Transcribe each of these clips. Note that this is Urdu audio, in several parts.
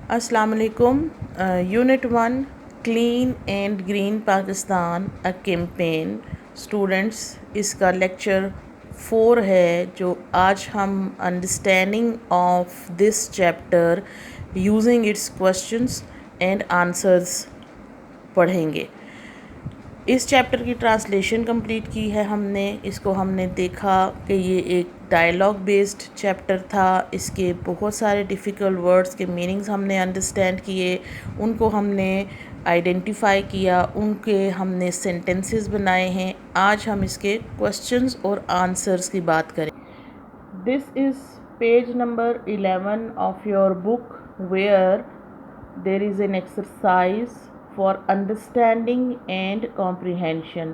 السلام علیکم. Unit 1 clean and green Pakistan a campaign. Students, اس کا لیکچر 4 ہے جو آج ہم understanding of this chapter using its questions and answers پڑھیں گے. اس چیپٹر کی ٹرانسلیشن کمپلیٹ کی ہے اس کو ہم نے دیکھا کہ یہ ایک ڈائلاگ بیسڈ چیپٹر تھا. اس کے بہت سارے ڈیفیکلٹ ورڈز کے میننگز ہم نے انڈرسٹینڈ کیے، ان کو ہم نے آئیڈینٹیفائی کیا، ان کے ہم نے سینٹنسز بنائے ہیں. آج ہم اس کے کوشچنز اور آنسرز کی بات کریں. This is page number 11 of your book where there is an exercise for understanding and comprehension.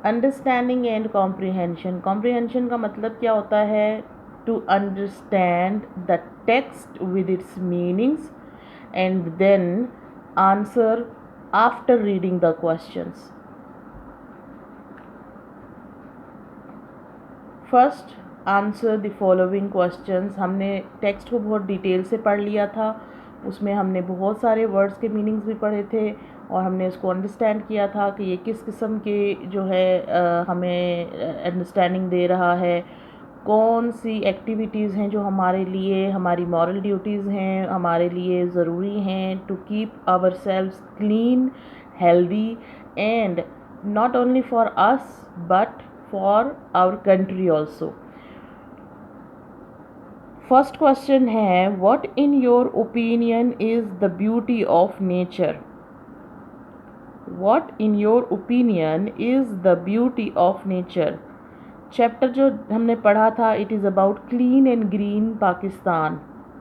Understanding and comprehension. Comprehension کا مطلب کیا ہوتا ہے؟ To understand the text with its meanings and then answer after reading the questions. First, answer the following questions. ہم نے ٹیکسٹ کو بہت ڈیٹیل سے پڑھ لیا تھا، اس میں ہم نے بہت سارے ورڈز کے میننگز بھی پڑھے تھے اور ہم نے اس کو انڈرسٹینڈ کیا تھا کہ یہ کس قسم کے جو ہے ہمیں انڈرسٹینڈنگ دے رہا ہے، کون سی ایکٹیویٹیز ہیں جو ہمارے لیے ہماری مورل ڈیوٹیز ہیں، ہمارے لیے ضروری ہیں to keep our selves clean, healthy and not only for us but for our country also. First question ہے what in your opinion is the beauty of nature. What in your opinion is the beauty of nature. Chapter جو ہم نے پڑھا تھا it is about clean and green Pakistan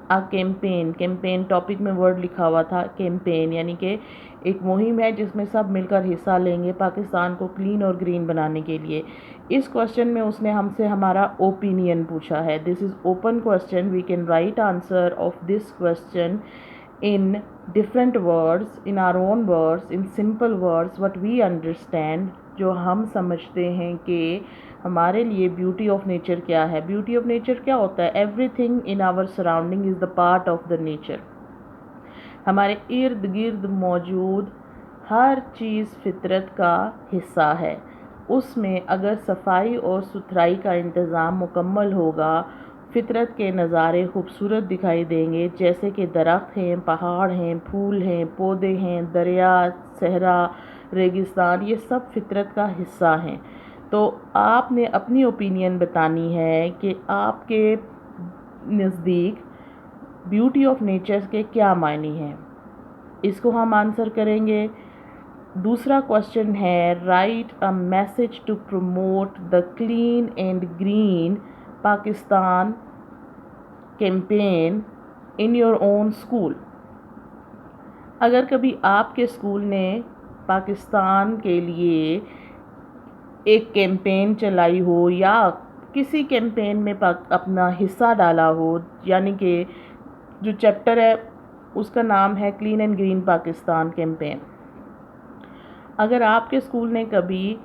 a campaign. Campaign topic میں ورڈ لکھا ہوا تھا کیمپین، یعنی کہ ایک مہم ہے جس میں سب مل کر حصہ لیں گے پاکستان کو کلین اور گرین بنانے کے لیے. اس کوشچن میں اس نے ہم سے ہمارا اوپینین پوچھا ہے. This is open question. We can write answer of this question in different words, in our own words, in simple words, what we understand, جو ہم سمجھتے ہیں کہ ہمارے لیے بیوٹی آف نیچر کیا ہے. بیوٹی آف نیچر کیا ہوتا ہے؟ Everything in our surrounding is the part of the nature. ہمارے ارد گرد موجود ہر چیز فطرت کا حصہ ہے. اس میں اگر صفائی اور ستھرائی کا انتظام مکمل ہوگا، فطرت کے نظارے خوبصورت دکھائی دیں گے، جیسے کہ درخت ہیں، پہاڑ ہیں، پھول ہیں، پودے ہیں، دریا، صحرا، ریگستان، یہ سب فطرت کا حصہ ہیں. تو آپ نے اپنی اوپینین بتانی ہے کہ آپ کے نزدیک بیوٹی آف نیچر کے کیا معنی ہیں. اس کو ہم آنسر کریں گے. دوسرا کوشچن ہے write a message to promote the clean and green Pakistan campaign in your own school. اگر کبھی آپ کے اسکول نے پاکستان کے لیے ایک کیمپین چلائی ہو یا کسی کیمپین میں اپنا حصہ ڈالا ہو، یعنی کہ جو چیپٹر ہے اس کا نام ہے clean and green Pakistan campaign. اگر آپ کے اسکول نے کبھی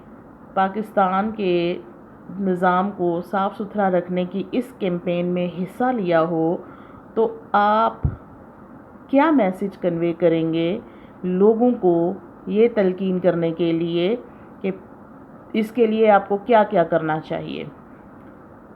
پاکستان کے نظام کو صاف ستھرا رکھنے کی اس کیمپین میں حصہ لیا ہو تو آپ کیا میسج کنوے کریں گے لوگوں کو یہ تلقین کرنے کے لیے کہ اس کے لیے آپ کو کیا کیا کرنا چاہیے.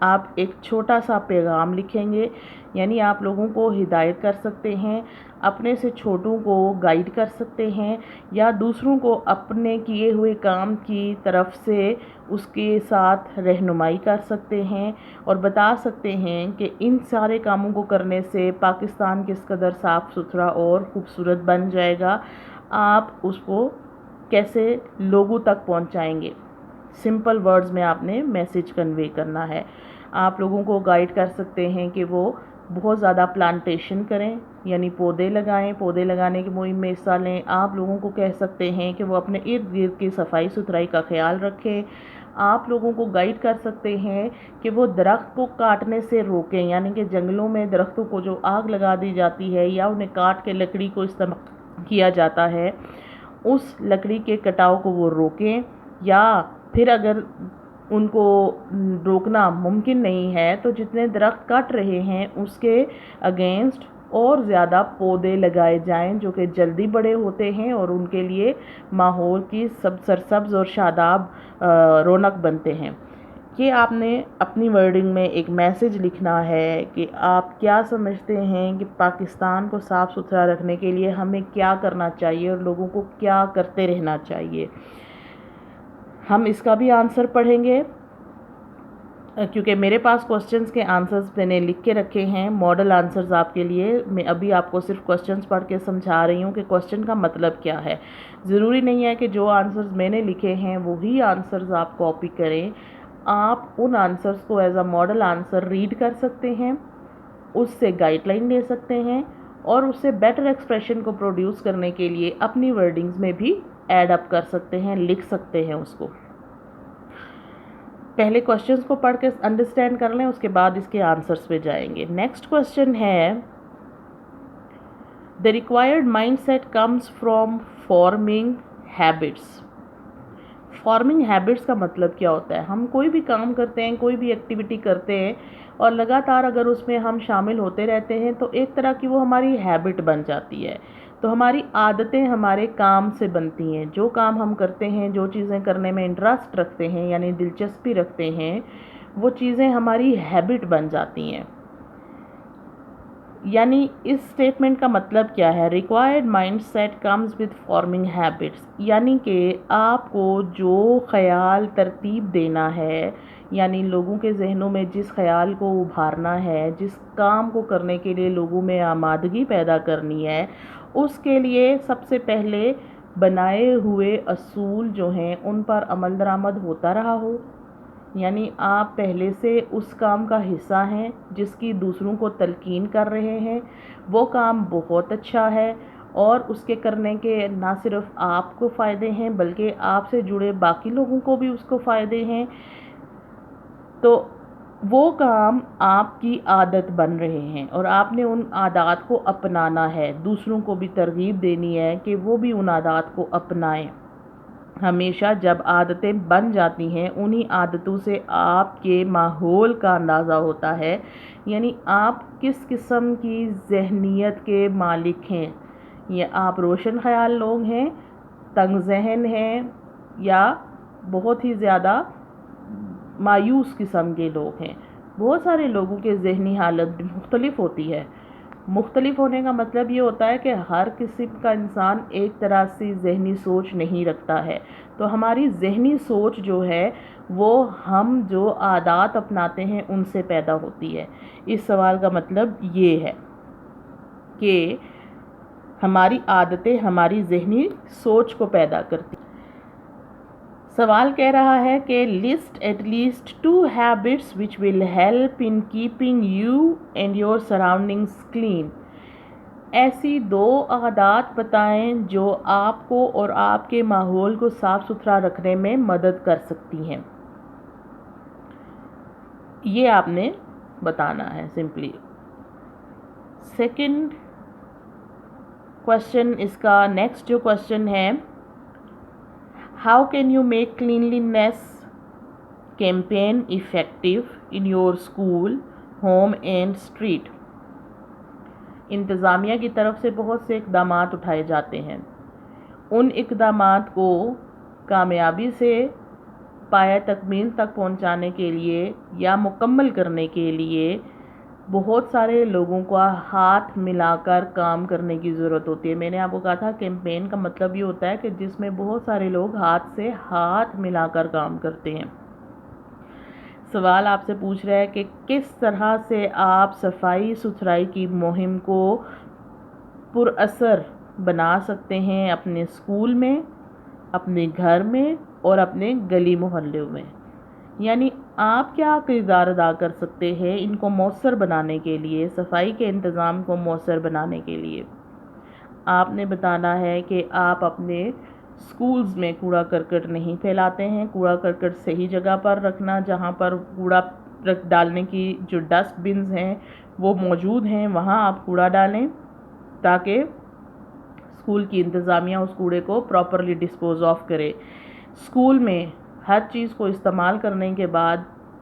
آپ ایک چھوٹا سا پیغام لکھیں گے، یعنی آپ لوگوں کو ہدایت کر سکتے ہیں، اپنے سے چھوٹوں کو گائیڈ کر سکتے ہیں یا دوسروں کو اپنے کیے ہوئے کام کی طرف سے اس کے ساتھ رہنمائی کر سکتے ہیں اور بتا سکتے ہیں کہ ان سارے کاموں کو کرنے سے پاکستان کس قدر صاف ستھرا اور خوبصورت بن جائے گا. آپ اس کو کیسے لوگوں تک پہنچائیں گے. سمپل ورڈز میں آپ نے میسج کنوے کرنا ہے. آپ لوگوں کو گائیڈ کر سکتے ہیں کہ وہ بہت زیادہ پلانٹیشن کریں، یعنی پودے لگائیں، پودے لگانے کی مہم میں حصہ لیں. آپ لوگوں کو کہہ سکتے ہیں کہ وہ اپنے ارد گرد کی صفائی ستھرائی کا خیال رکھیں. آپ لوگوں کو گائیڈ کر سکتے ہیں کہ وہ درخت کو کاٹنے سے روکیں، یعنی کہ جنگلوں میں درختوں کو جو آگ لگا دی جاتی ہے یا انہیں کاٹ کے لکڑی کو استعمال کیا جاتا ہے، اس لکڑی کے کٹاؤ کو وہ روکیں. یا پھر اگر ان کو روکنا ممکن نہیں ہے تو جتنے درخت کٹ رہے ہیں اس کے اگینسٹ اور زیادہ پودے لگائے جائیں جو کہ جلدی بڑے ہوتے ہیں اور ان کے لیے ماحول کی سرسبز اور شاداب رونق بنتے ہیں. کہ آپ نے اپنی ورڈنگ میں ایک میسج لکھنا ہے کہ آپ کیا سمجھتے ہیں کہ پاکستان کو صاف ستھرا رکھنے کے لیے ہمیں کیا کرنا چاہیے اور لوگوں کو کیا کرتے رہنا چاہیے. ہم اس کا بھی آنسر پڑھیں گے کیونکہ میرے پاس کوسچنز کے آنسرز میں نے لکھ کے رکھے ہیں، ماڈل آنسرز آپ کے لیے. میں ابھی آپ کو صرف کوسچنز پڑھ کے سمجھا رہی ہوں کہ کوسچن کا مطلب کیا ہے. ضروری نہیں ہے کہ جو آنسرز میں نے لکھے ہیں وہی آنسرز آپ کاپی کریں. آپ ان آنسرز کو as a model answer read کر سکتے ہیں، اس سے گائیڈ لائن لے سکتے ہیں اور اس سے بیٹر ایکسپریشن کو پروڈیوس کرنے کے لیے اپنی ورڈنگز میں بھی ایڈ اپ کر سکتے ہیں، لکھ سکتے ہیں اس کو. پہلے کوسچنز کو پڑھ کے انڈرسٹینڈ کر لیں، اس کے بعد اس کے آنسرز پہ جائیں گے. نیکسٹ کوسچن ہے The required mindset comes from forming habits. Farming habits کا مطلب کیا ہوتا ہے؟ ہم کوئی بھی کام کرتے ہیں، کوئی بھی ایکٹیویٹی کرتے ہیں اور لگاتار اگر اس میں ہم شامل ہوتے رہتے ہیں تو ایک طرح کی وہ ہماری ہیبٹ بن جاتی ہے. تو ہماری عادتیں ہمارے کام سے بنتی ہیں. جو کام ہم کرتے ہیں، جو چیزیں کرنے میں انٹرسٹ رکھتے ہیں یعنی دلچسپی رکھتے ہیں، وہ چیزیں ہماری ہیبٹ بن جاتی ہیں. یعنی اس سٹیٹمنٹ کا مطلب کیا ہے؟ Required mind set comes with forming habits. یعنی کہ آپ کو جو خیال ترتیب دینا ہے، یعنی لوگوں کے ذہنوں میں جس خیال کو ابھارنا ہے، جس کام کو کرنے کے لیے لوگوں میں آمادگی پیدا کرنی ہے، اس کے لیے سب سے پہلے بنائے ہوئے اصول جو ہیں ان پر عمل درآمد ہوتا رہا ہو. یعنی آپ پہلے سے اس کام کا حصہ ہیں جس کی دوسروں کو تلقین کر رہے ہیں. وہ کام بہت اچھا ہے اور اس کے کرنے کے نہ صرف آپ کو فائدے ہیں بلکہ آپ سے جڑے باقی لوگوں کو بھی اس کو فائدے ہیں. تو وہ کام آپ کی عادت بن رہے ہیں اور آپ نے ان عادات کو اپنانا ہے. دوسروں کو بھی ترغیب دینی ہے کہ وہ بھی ان عادات کو اپنائیں. ہمیشہ جب عادتیں بن جاتی ہیں انہی عادتوں سے آپ کے ماحول کا اندازہ ہوتا ہے. یعنی آپ کس قسم کی ذہنیت کے مالک ہیں. یہ آپ روشن خیال لوگ ہیں، تنگ ذہن ہیں یا بہت ہی زیادہ مایوس قسم کے لوگ ہیں. بہت سارے لوگوں کے ذہنی حالت مختلف ہوتی ہے. مختلف ہونے کا مطلب یہ ہوتا ہے کہ ہر قسم کا انسان ایک طرح سے ذہنی سوچ نہیں رکھتا ہے. تو ہماری ذہنی سوچ جو ہے وہ ہم جو عادات اپناتے ہیں ان سے پیدا ہوتی ہے. اس سوال کا مطلب یہ ہے کہ ہماری عادتیں ہماری ذہنی سوچ کو پیدا کرتی ہیں. سوال کہہ رہا ہے کہ list at least 2 habits which will help in keeping you and your surroundings clean. ایسی 2 عادات بتائیں جو آپ کو اور آپ کے ماحول کو صاف ستھرا رکھنے میں مدد کر سکتی ہیں. یہ آپ نے بتانا ہے سمپلی. سیکنڈ کوشچن اس کا نیکسٹ جو کوشچن ہے How can you make cleanliness campaign effective in your school, home and street? انتظامیہ کی طرف سے بہت سے اقدامات اٹھائے جاتے ہیں. ان اقدامات کو کامیابی سے پایہ تکمیل تک پہنچانے کے لیے یا مکمل کرنے کے لیے بہت سارے لوگوں کا ہاتھ ملا کر کام کرنے کی ضرورت ہوتی ہے. میں نے آپ کو کہا تھا کیمپین کا مطلب یہ ہوتا ہے کہ جس میں بہت سارے لوگ ہاتھ سے ہاتھ ملا کر کام کرتے ہیں. سوال آپ سے پوچھ رہا ہے کہ کس طرح سے آپ صفائی ستھرائی کی مہم کو پر اثر بنا سکتے ہیں اپنے اسکول میں، اپنے گھر میں اور اپنے گلی محلے میں. یعنی آپ کیا کردار ادا کر سکتے ہیں ان کو مؤثر بنانے کے لیے، صفائی کے انتظام کو مؤثر بنانے کے لیے. آپ نے بتانا ہے کہ آپ اپنے اسکولز میں کوڑا کرکٹ نہیں پھیلاتے ہیں. کوڑا کرکٹ صحیح جگہ پر رکھنا، جہاں پر کوڑا ڈالنے کی جو ڈسٹ بنز ہیں وہ موجود ہیں وہاں آپ کوڑا ڈالیں تاکہ اسکول کی انتظامیہ اس کوڑے کو پراپرلی ڈسپوز آف کرے. اسکول میں ہر چیز کو استعمال کرنے کے بعد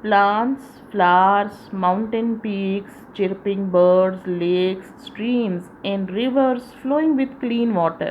plants, flowers, mountain peaks, chirping birds, lakes, streams and rivers flowing with clean water।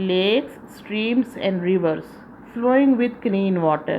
lakes, streams and rivers flowing with clean water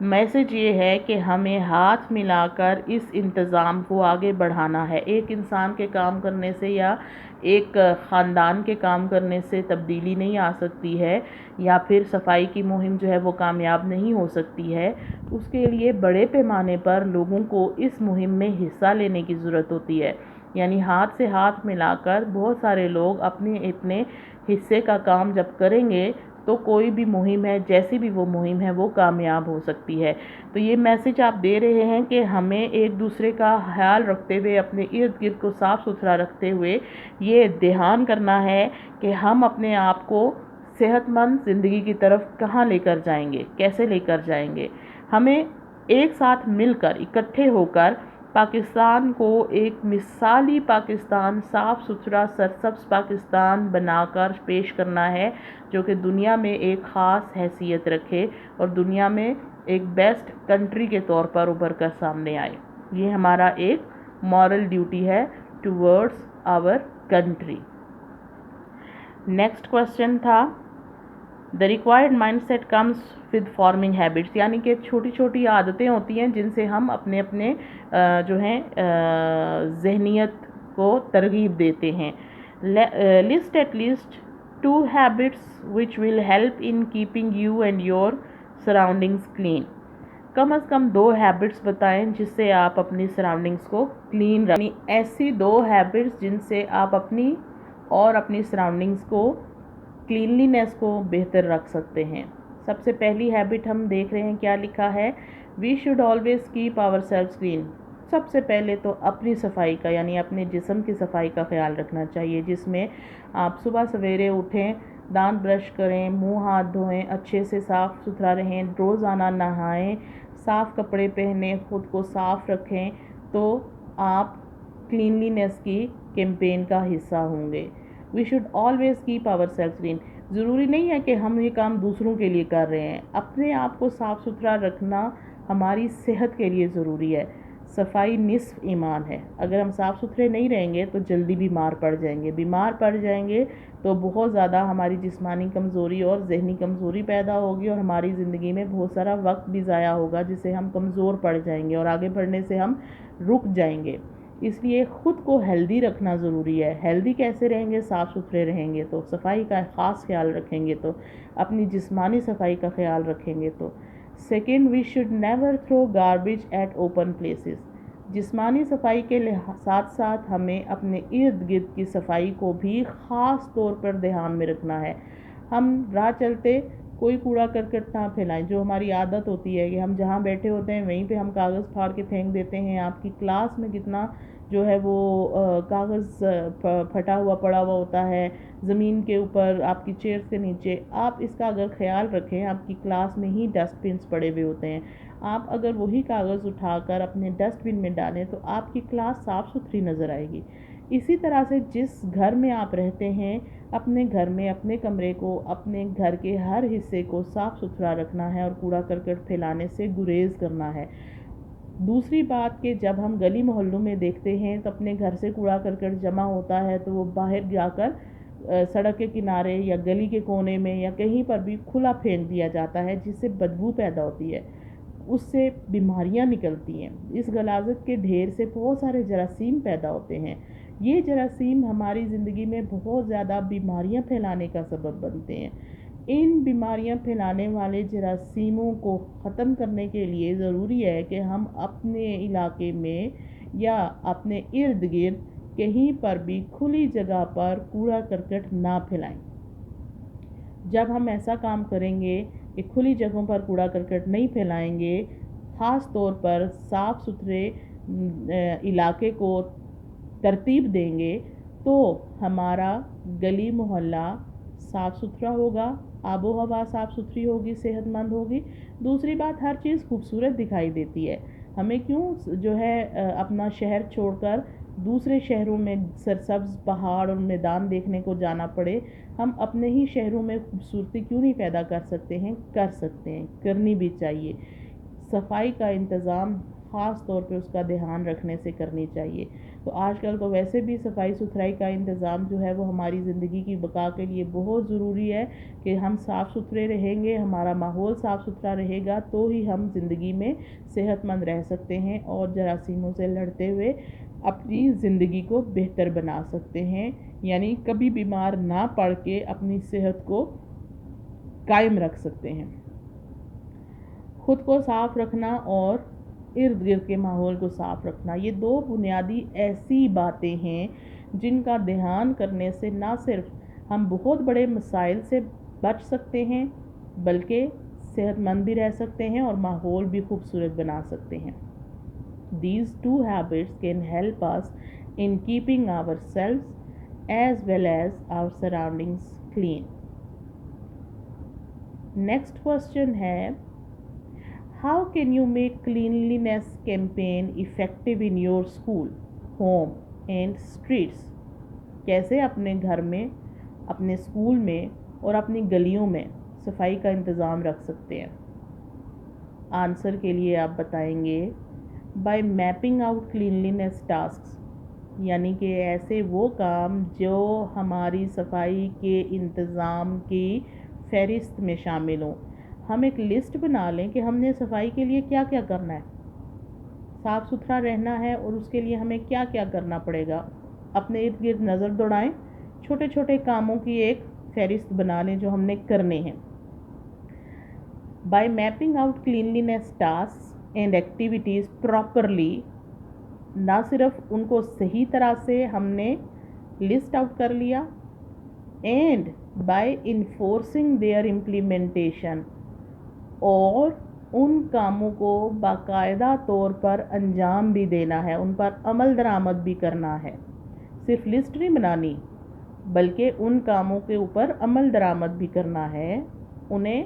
message یہ ہے کہ ہمیں ہاتھ ملا کر اس انتظام کو آگے بڑھانا ہے۔ ایک انسان کے کام کرنے سے یا ایک خاندان کے کام کرنے سے تبدیلی نہیں آ سکتی ہے، یا پھر صفائی کی مہم جو ہے وہ کامیاب نہیں ہو سکتی ہے۔ اس کے لیے بڑے پیمانے پر لوگوں کو اس مہم میں حصہ لینے کی ضرورت ہوتی ہے، یعنی ہاتھ سے ہاتھ ملا کر بہت سارے لوگ اپنے حصے کا کام جب کریں گے تو کوئی بھی مہم ہے، جیسی بھی وہ مہم ہے، وہ کامیاب ہو سکتی ہے۔ تو یہ میسج آپ دے رہے ہیں کہ ہمیں ایک دوسرے کا خیال رکھتے ہوئے، اپنے ارد گرد کو صاف ستھرا رکھتے ہوئے یہ دھیان کرنا ہے کہ ہم اپنے آپ کو صحت مند زندگی کی طرف کہاں لے کر جائیں گے، کیسے لے کر جائیں گے۔ ہمیں ایک ساتھ مل کر، اکٹھے ہو کر پاکستان کو ایک مثالی پاکستان، صاف ستھرا سرسبز پاکستان بنا کر پیش کرنا ہے، جو کہ دنیا میں ایک خاص حیثیت رکھے اور دنیا میں ایک بیسٹ کنٹری کے طور پر ابھر کر سامنے آئے۔ یہ ہمارا ایک مورل ڈیوٹی ہے towards our country. Next question تھا The required mindset comes with forming habits، یعنی کہ چھوٹی چھوٹی عادتیں ہوتی ہیں جن سے ہم اپنے جو ہیں ذہنیت کو ترغیب دیتے ہیں۔ List at least 2 habits which will help in keeping you and your surroundings clean۔ Come is come 2 habits بتائیں جس سے آپ اپنی سراؤنڈنگس کو کلین رکھیں، ایسی 2 ہیبٹس جن سے آپ اپنی اور اپنی سراؤنڈنگس کو کلینلینس کو بہتر رکھ سکتے ہیں۔ سب سے پہلی ہیبٹ ہم دیکھ رہے ہیں کیا لکھا ہے، we should always keep our سیلفز clean. سب سے پہلے تو اپنی صفائی کا، یعنی اپنے جسم کی صفائی کا خیال رکھنا چاہیے، جس میں آپ صبح سویرے اٹھیں، دانت برش کریں، منہ ہاتھ دھوئیں، اچھے سے صاف ستھرا رہیں، روزانہ نہائیں، صاف کپڑے پہنیں، خود کو صاف رکھیں، تو آپ کلینلینس کی کیمپین کا حصہ ہوں گے۔ We should always keep our سیلفز clean. ضروری نہیں ہے کہ ہم یہ کام دوسروں کے لیے کر رہے ہیں، اپنے آپ کو صاف ستھرا رکھنا ہماری صحت کے لیے ضروری ہے۔ صفائی نصف ایمان ہے۔ اگر ہم صاف ستھرے نہیں رہیں گے تو جلدی بیمار پڑ جائیں گے تو بہت زیادہ ہماری جسمانی کمزوری اور ذہنی کمزوری پیدا ہوگی، اور ہماری زندگی میں بہت سارا وقت بھی ضائع ہوگا، جس سے ہم کمزور پڑ جائیں گے اور آگے بڑھنے سے ہم رک جائیں گے۔ اس لیے خود کو ہیلدی رکھنا ضروری ہے۔ ہیلدی کیسے رہیں گے؟ صاف ستھرے رہیں گے تو، صفائی کا خاص خیال رکھیں گے تو، اپنی جسمانی صفائی کا خیال رکھیں گے تو۔ Second, we should never throw garbage at open places. جسمانی صفائی کے ساتھ ساتھ ہمیں اپنے ارد گرد کی صفائی کو بھی خاص طور پر دھیان میں رکھنا ہے۔ ہم راہ چلتے کوئی کوڑا کرکٹ نہ پھیلائیں۔ جو ہماری عادت ہوتی ہے کہ ہم جہاں بیٹھے ہوتے ہیں وہیں پہ ہم کاغذ پھاڑ کے پھینک دیتے ہیں۔ آپ کی کلاس میں کتنا جو ہے وہ کاغذ پھٹا ہوا پڑا ہوا ہوتا ہے زمین کے اوپر، آپ کی چیئرز کے نیچے۔ آپ اس کا اگر خیال رکھیں، آپ کی کلاس میں ہی ڈسٹ بنس پڑے ہوئے ہوتے ہیں، آپ اگر وہی کاغذ اٹھا کر اپنے ڈسٹ بن میں ڈالیں تو آپ کی کلاس صاف ستھری نظر آئے گی۔ اسی طرح سے جس گھر میں آپ رہتے ہیں، اپنے گھر میں اپنے کمرے کو، اپنے گھر کے ہر حصے کو صاف ستھرا رکھنا ہے اور کوڑا کرکٹ پھیلانے سے گریز کرنا ہے۔ دوسری بات کہ جب ہم گلی محلوں میں دیکھتے ہیں تو اپنے گھر سے کوڑا کرکٹ جمع ہوتا ہے تو وہ باہر جا کر سڑک کے کنارے یا گلی کے کونے میں یا کہیں پر بھی کھلا پھینک دیا جاتا ہے، جس سے بدبو پیدا ہوتی ہے، اس سے بیماریاں نکلتی ہیں۔ اس غلاظت کے ڈھیر سے بہت سارے جراثیم پیدا ہوتے ہیں۔ یہ جراثیم ہماری زندگی میں بہت زیادہ بیماریاں پھیلانے کا سبب بنتے ہیں۔ ان بیماریاں پھیلانے والے جراثیموں کو ختم کرنے کے لیے ضروری ہے کہ ہم اپنے علاقے میں یا اپنے ارد گرد کہیں پر بھی کھلی جگہ پر کوڑا کرکٹ نہ پھیلائیں۔ جب ہم ایسا کام کریں گے کہ کھلی جگہوں پر کوڑا کرکٹ نہیں پھیلائیں گے، خاص طور پر صاف ستھرے علاقے کو ترتیب دیں گے، تو ہمارا گلی محلہ صاف ستھرا ہوگا، آب و ہوا صاف ستھری ہوگی، صحت مند ہوگی۔ دوسری بات، ہر چیز خوبصورت دکھائی دیتی ہے۔ ہمیں کیوں جو ہے اپنا شہر چھوڑ کر دوسرے شہروں میں سرسبز پہاڑ اور میدان دیکھنے کو جانا پڑے؟ ہم اپنے ہی شہروں میں خوبصورتی کیوں نہیں پیدا کر سکتے ہیں؟ کر سکتے ہیں، کرنی بھی چاہیے۔ صفائی کا انتظام خاص طور پہ اس کا دھیان رکھنے سے کرنی چاہیے۔ تو آج کل تو ویسے بھی صفائی ستھرائی کا انتظام جو ہے وہ ہماری زندگی کی بقا کے لیے بہت ضروری ہے کہ ہم صاف ستھرے رہیں گے، ہمارا ماحول صاف ستھرا رہے گا تو ہی ہم زندگی میں صحت مند رہ سکتے ہیں اور جراثیموں سے لڑتے ہوئے اپنی زندگی کو بہتر بنا سکتے ہیں، یعنی کبھی بیمار نہ پڑ کے اپنی صحت کو قائم رکھ سکتے ہیں۔ خود کو صاف رکھنا اور ارد گرد کے ماحول کو صاف رکھنا، یہ دو بنیادی ایسی باتیں ہیں جن کا دھیان کرنے سے نہ صرف ہم بہت بڑے مسائل سے بچ سکتے ہیں بلکہ صحت مند بھی رہ سکتے ہیں اور ماحول بھی خوبصورت بنا سکتے ہیں۔ These two habits can help us in keeping ourselves as well as our surroundings clean. Next question ہے How can you make cleanliness campaign effective in your school, home and streets? کیسے اپنے گھر میں، اپنے اسکول میں اور اپنی گلیوں میں صفائی کا انتظام رکھ سکتے ہیں؟ آنسر کے لیے آپ بتائیں گے by mapping out cleanliness tasks، یعنی کہ ایسے وہ کام جو ہماری صفائی کے انتظام کی فہرست میں شامل ہوں۔ ہم ایک لسٹ بنا لیں کہ ہم نے صفائی کے لیے کیا کیا کرنا ہے، صاف ستھرا رہنا ہے اور اس کے لیے ہمیں کیا کیا کرنا پڑے گا۔ اپنے ارد گرد نظر دوڑائیں، چھوٹے چھوٹے کاموں کی ایک فہرست بنا لیں جو ہم نے کرنے ہیں۔ By mapping out cleanliness tasks and activities properly، نہ صرف ان کو صحیح طرح سے ہم نے لسٹ آؤٹ کر لیا، and by enforcing their implementation، اور ان کاموں کو باقاعدہ طور پر انجام بھی دینا ہے، ان پر عمل درآمد بھی کرنا ہے۔ صرف لسٹ نہیں بنانی بلکہ ان کاموں کے اوپر عمل درآمد بھی کرنا ہے، انہیں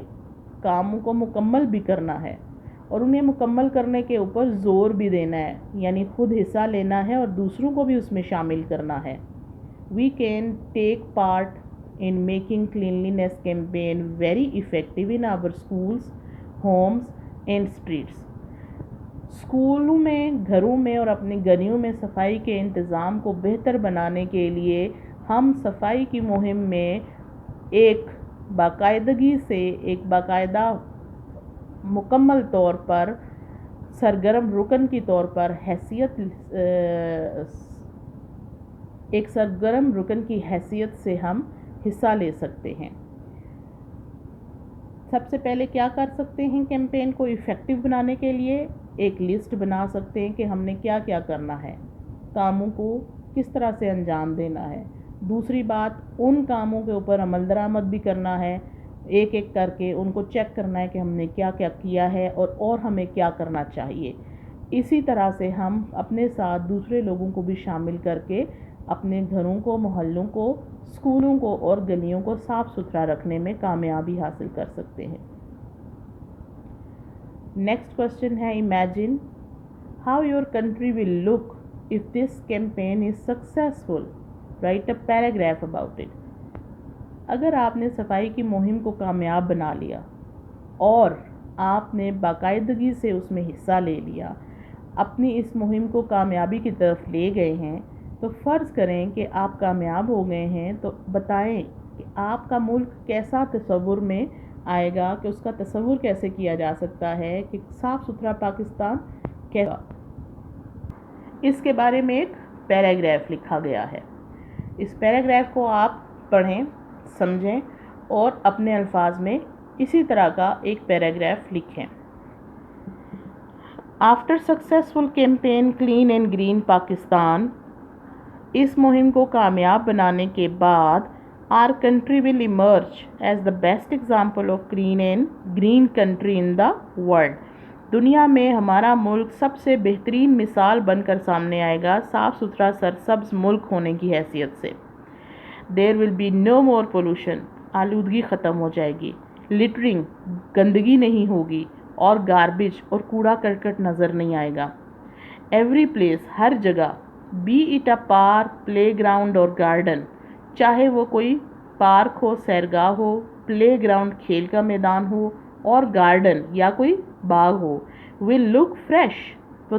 کاموں کو مکمل بھی کرنا ہے اور انہیں مکمل کرنے کے اوپر زور بھی دینا ہے، یعنی خود حصہ لینا ہے اور دوسروں کو بھی اس میں شامل کرنا ہے۔ We can take part in making cleanliness campaign very effective in our schools, homes and streets۔ اسکولوں میں، گھروں میں اور اپنی گلیوں میں صفائی کے انتظام کو بہتر بنانے کے لیے ہم صفائی کی مہم میں ایک باقاعدگی سے، ایک باقاعدہ مکمل طور پر سرگرم رکن کی طور پر ایک سرگرم رکن کی حیثیت سے ہم حصہ لے سکتے ہیں۔ سب سے پہلے کیا کر سکتے ہیں کیمپین کو ایفیکٹو بنانے کے لیے؟ ایک لسٹ بنا سکتے ہیں کہ ہم نے کیا کیا کرنا ہے، کاموں کو کس طرح سے انجام دینا ہے۔ دوسری بات، ان کاموں کے اوپر عمل درآمد بھی کرنا ہے، ایک ایک کر کے ان کو چیک کرنا ہے کہ ہم نے کیا کیا کیا ہے اور ہمیں کیا کرنا چاہیے۔ اسی طرح سے ہم اپنے ساتھ دوسرے لوگوں کو بھی شامل کر کے اپنے گھروں کو، محلوں کو، اسکولوں کو اور گلیوں کو صاف ستھرا رکھنے میں کامیابی حاصل کر سکتے ہیں۔ نیکسٹ کوشچن ہے Imagine how your country will look if this campaign is successful. Write a paragraph about it۔ اگر آپ نے صفائی کی مہم کو کامیاب بنا لیا اور آپ نے باقاعدگی سے اس میں حصہ لے لیا، اپنی اس مہم کو کامیابی کی طرف لے گئے ہیں، تو فرض کریں کہ آپ کامیاب ہو گئے ہیں، تو بتائیں کہ آپ کا ملک کیسا تصور میں آئے گا، کہ اس کا تصور کیسے کیا جا سکتا ہے کہ صاف ستھرا پاکستان کیسا۔ اس کے بارے میں ایک پیراگراف لکھا گیا ہے۔ اس پیراگراف کو آپ پڑھیں، سمجھیں اور اپنے الفاظ میں اسی طرح کا ایک پیراگراف لکھیں۔ After successful campaign Clean and Green Pakistan، اس مہم کو کامیاب بنانے کے بعد our country will emerge as the best example of green country in the world۔ دنیا میں ہمارا ملک سب سے بہترین مثال بن کر سامنے آئے گا صاف ستھرا سرسبز ملک ہونے کی حیثیت سے۔ There will be no more pollution، آلودگی ختم ہو جائے گی۔ Littering، گندگی نہیں ہوگی اور garbage اور کوڑا کرکٹ نظر نہیں آئے گا۔ Every place، ہر جگہ، be it a park، play ground اور garden، چاہے وہ کوئی پارک ہو، سیرگاہ ہو، پلے گراؤنڈ کھیل کا میدان ہو اور گارڈن یا کوئی باغ ہو، will look fresh، وہ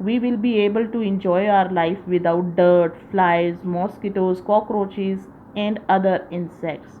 We will be able to enjoy our life without dirt, flies, mosquitoes, cockroaches and other insects.